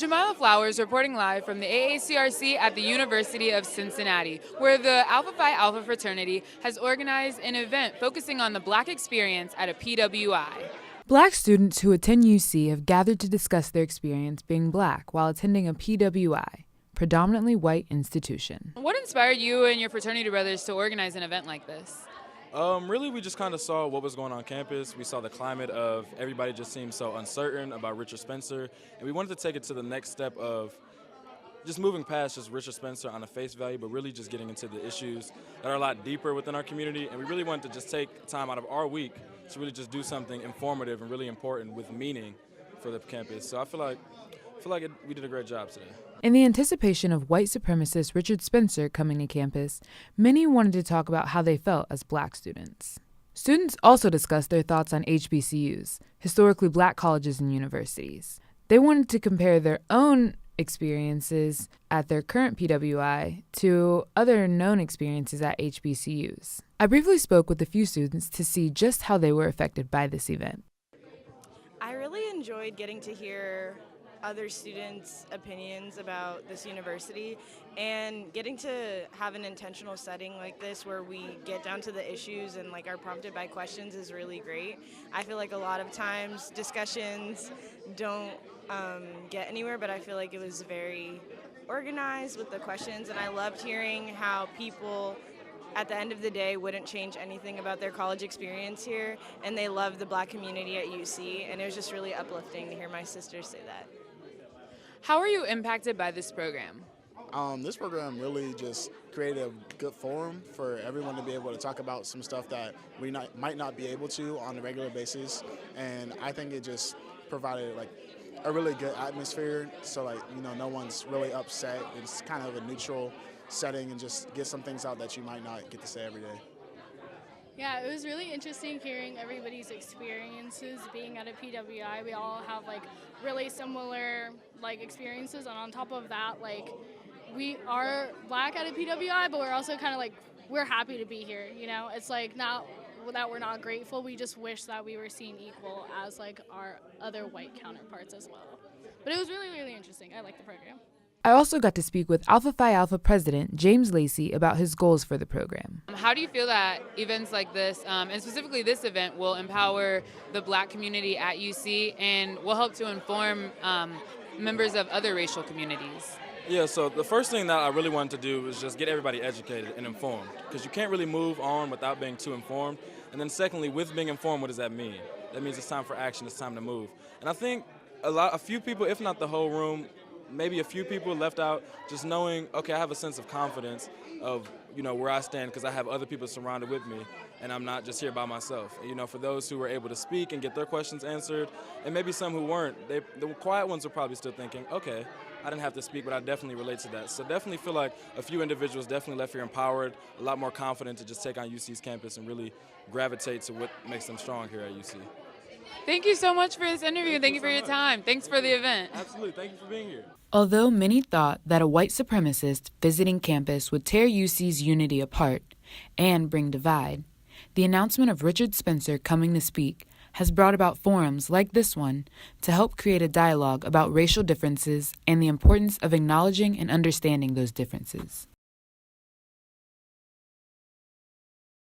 Jamila Flowers reporting live from the AACRC at the University of Cincinnati, where the Alpha Phi Alpha fraternity has organized an event focusing on the Black experience at a PWI. Black students who attend UC have gathered to discuss their experience being Black while attending a PWI, predominantly white institution. What inspired you and your fraternity brothers to organize an event like this? Really, we just kind of saw what was going on campus. We saw the climate of everybody just seemed so uncertain about Richard Spencer, and we wanted to take it to the next step of just moving past just Richard Spencer on a face value, but really just getting into the issues that are a lot deeper within our community. And we really wanted to just take time out of our week to really just do something informative and really important with meaning for the campus. So I feel like we did a great job today. In the anticipation of white supremacist Richard Spencer coming to campus, many wanted to talk about how they felt as Black students. Students also discussed their thoughts on HBCUs, historically Black colleges and universities. They wanted to compare their own experiences at their current PWI to other known experiences at HBCUs. I briefly spoke with a few students to see just how they were affected by this event. I really enjoyed getting to hear other students' opinions about this university, and getting to have an intentional setting like this where we get down to the issues and are prompted by questions is really great. I feel like a lot of times discussions don't get anywhere, but I feel like it was very organized with the questions, and I loved hearing how people at the end of the day wouldn't change anything about their college experience here, and they love the Black community at UC, and it was just really uplifting to hear my sisters say that. How are you impacted by this program? This program really just created a good forum for everyone to be able to talk about some stuff that we might not be able to on a regular basis, and I think it just provided a really good atmosphere, so no one's really upset. It's kind of a neutral setting and just get some things out that you might not get to say every day. Yeah, it was really interesting hearing everybody's experiences being at a PWI. We all have really similar experiences, and on top of that, we are Black at a PWI, but we're also kind of we're happy to be here. It's not that we're not grateful. We just wish that we were seen equal as our other white counterparts as well. But it was really, really interesting. I like the program. I also got to speak with Alpha Phi Alpha President James Lacey about his goals for the program. How do you feel that events like this, and specifically this event, will empower the Black community at UC and will help to inform members of other racial communities? Yeah, so the first thing that I really wanted to do was just get everybody educated and informed, because you can't really move on without being too informed. And then secondly, with being informed, what does that mean? That means it's time for action, it's time to move. And I think a few people, if not the whole room, maybe a few people left out just knowing, okay, I have a sense of confidence of, where I stand because I have other people surrounded with me and I'm not just here by myself. For those who were able to speak and get their questions answered, and maybe some who weren't, the quiet ones were probably still thinking, okay, I didn't have to speak, but I definitely relate to that. So definitely feel like a few individuals definitely left here empowered, a lot more confident to just take on UC's campus and really gravitate to what makes them strong here at UC. Thank you so much for this interview. Thank you for your time. Thanks for the event. Absolutely. Thank you for being here. Although many thought that a white supremacist visiting campus would tear UC's unity apart and bring divide, the announcement of Richard Spencer coming to speak has brought about forums like this one to help create a dialogue about racial differences and the importance of acknowledging and understanding those differences.